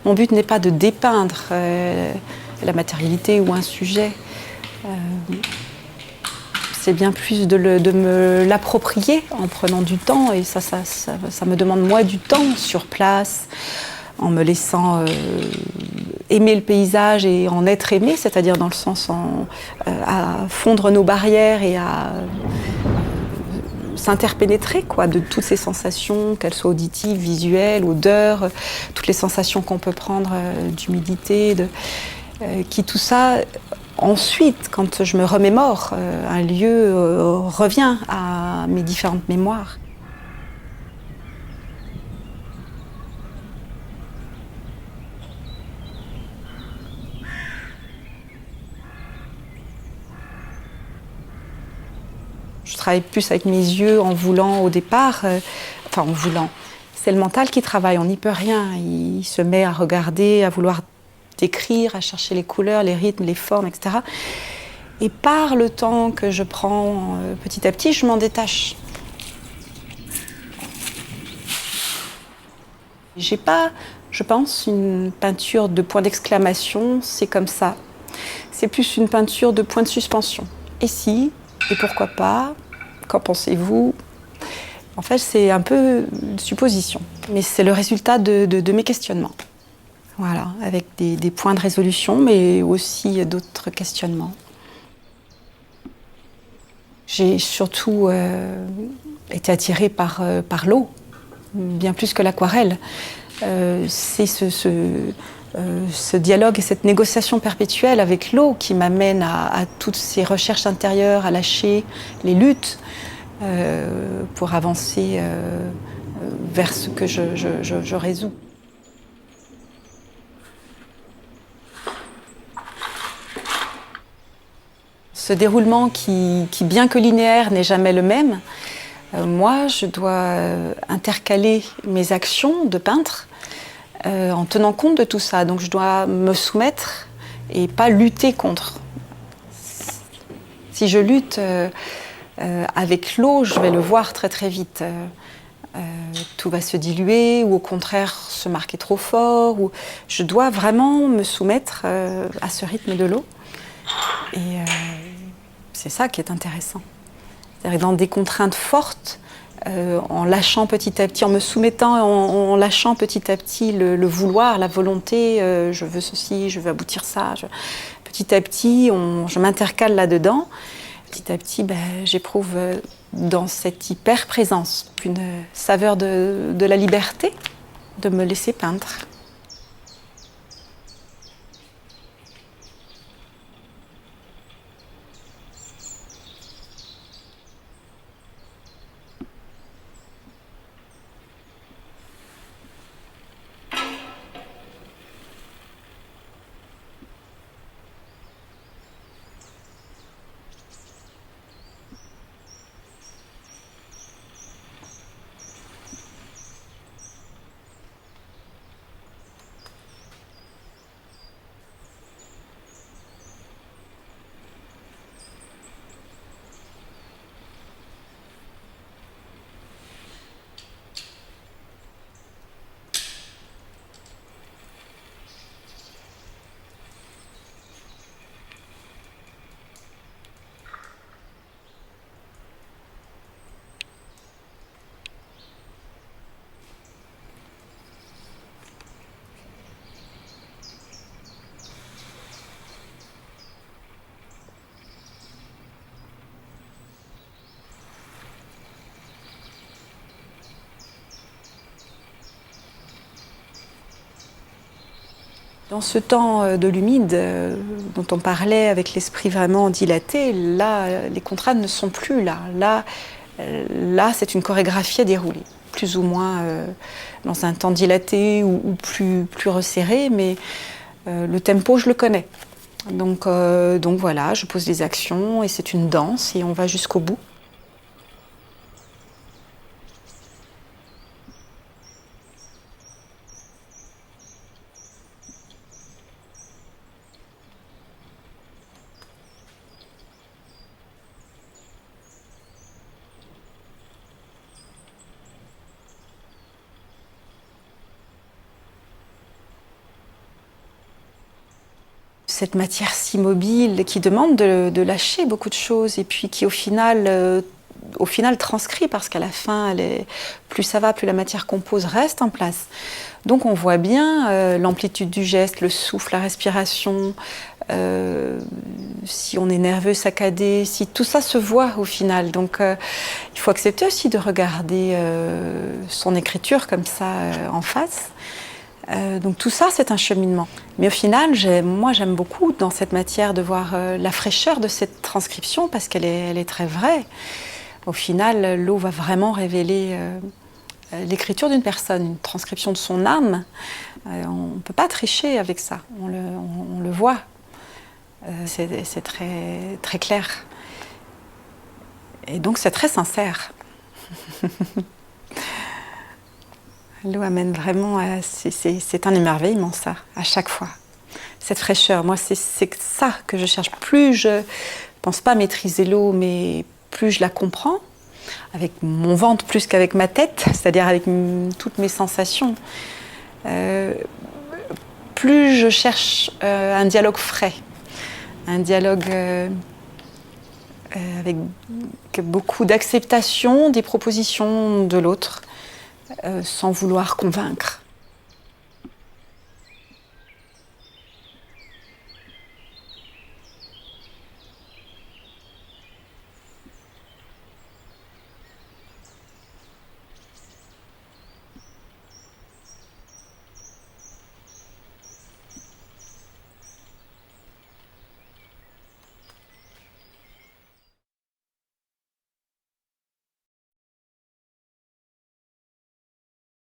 Mon but n'est pas de dépeindre la matérialité ou un sujet. C'est bien plus de me l'approprier en prenant du temps, et ça me demande moi du temps sur place, en me laissant aimer le paysage et en être aimé, c'est-à-dire dans le sens à fondre nos barrières et à s'interpénétrer de toutes ces sensations, qu'elles soient auditives, visuelles, odeurs, toutes les sensations qu'on peut prendre d'humidité, qui tout ça, ensuite, quand je me remémore, un lieu revient à mes différentes mémoires. Je travaille plus avec mes yeux en voulant au départ, en voulant. C'est le mental qui travaille, on n'y peut rien. Il se met à regarder, à vouloir décrire, à chercher les couleurs, les rythmes, les formes, etc. Et par le temps que je prends petit à petit, je m'en détache. J'ai pas, je pense, une peinture de point d'exclamation, c'est comme ça. C'est plus une peinture de point de suspension. Et si, et pourquoi pas, qu'en pensez-vous? En fait, c'est un peu une supposition, mais c'est le résultat de mes questionnements. Voilà, avec des points de résolution, mais aussi d'autres questionnements. J'ai surtout été attirée par l'eau, bien plus que l'aquarelle. C'est ce dialogue et cette négociation perpétuelle avec l'eau qui m'amène à toutes ces recherches intérieures, à lâcher les luttes pour avancer vers ce que je résous. Ce déroulement qui, bien que linéaire, n'est jamais le même, moi, je dois intercaler mes actions de peintre en tenant compte de tout ça. Donc je dois me soumettre et pas lutter contre. Si je lutte avec l'eau, je vais le voir très très vite. Tout va se diluer ou au contraire se marquer trop fort. Ou... Je dois vraiment me soumettre à ce rythme de l'eau. Et c'est ça qui est intéressant. C'est-à-dire dans des contraintes fortes, en lâchant petit à petit, en me soumettant, en lâchant petit à petit le vouloir, la volonté, je veux ceci, je veux aboutir ça. Petit à petit, je m'intercale là-dedans. Petit à petit, j'éprouve dans cette hyper-présence une saveur de la liberté, de me laisser peindre. Dans ce temps de l'humide dont on parlait avec l'esprit vraiment dilaté, là, les contraintes ne sont plus là. Là, c'est une chorégraphie à dérouler, plus ou moins dans un temps dilaté ou plus resserré, mais le tempo, je le connais. Donc voilà, je pose des actions et c'est une danse et on va jusqu'au bout. cette matière si mobile qui demande de lâcher beaucoup de choses et puis qui au final transcrit parce qu'à la fin, plus ça va, plus la matière compose reste en place. Donc on voit bien l'amplitude du geste, le souffle, la respiration, si on est nerveux, saccadé, si tout ça se voit au final. Donc il faut accepter aussi de regarder son écriture comme ça en face. Donc tout ça, c'est un cheminement. Mais au final, moi, j'aime beaucoup dans cette matière de voir la fraîcheur de cette transcription parce qu'elle est très vraie. Au final, l'eau va vraiment révéler l'écriture d'une personne, une transcription de son âme. On ne peut pas tricher avec ça, on le voit. C'est très, très clair. Et donc c'est très sincère. L'eau amène vraiment, c'est un émerveillement ça, à chaque fois. Cette fraîcheur, moi c'est ça que je cherche. Plus je pense pas maîtriser l'eau, mais plus je la comprends, avec mon ventre plus qu'avec ma tête, c'est-à-dire avec toutes mes sensations, plus je cherche un dialogue frais, un dialogue avec beaucoup d'acceptation des propositions de l'autre, sans vouloir convaincre.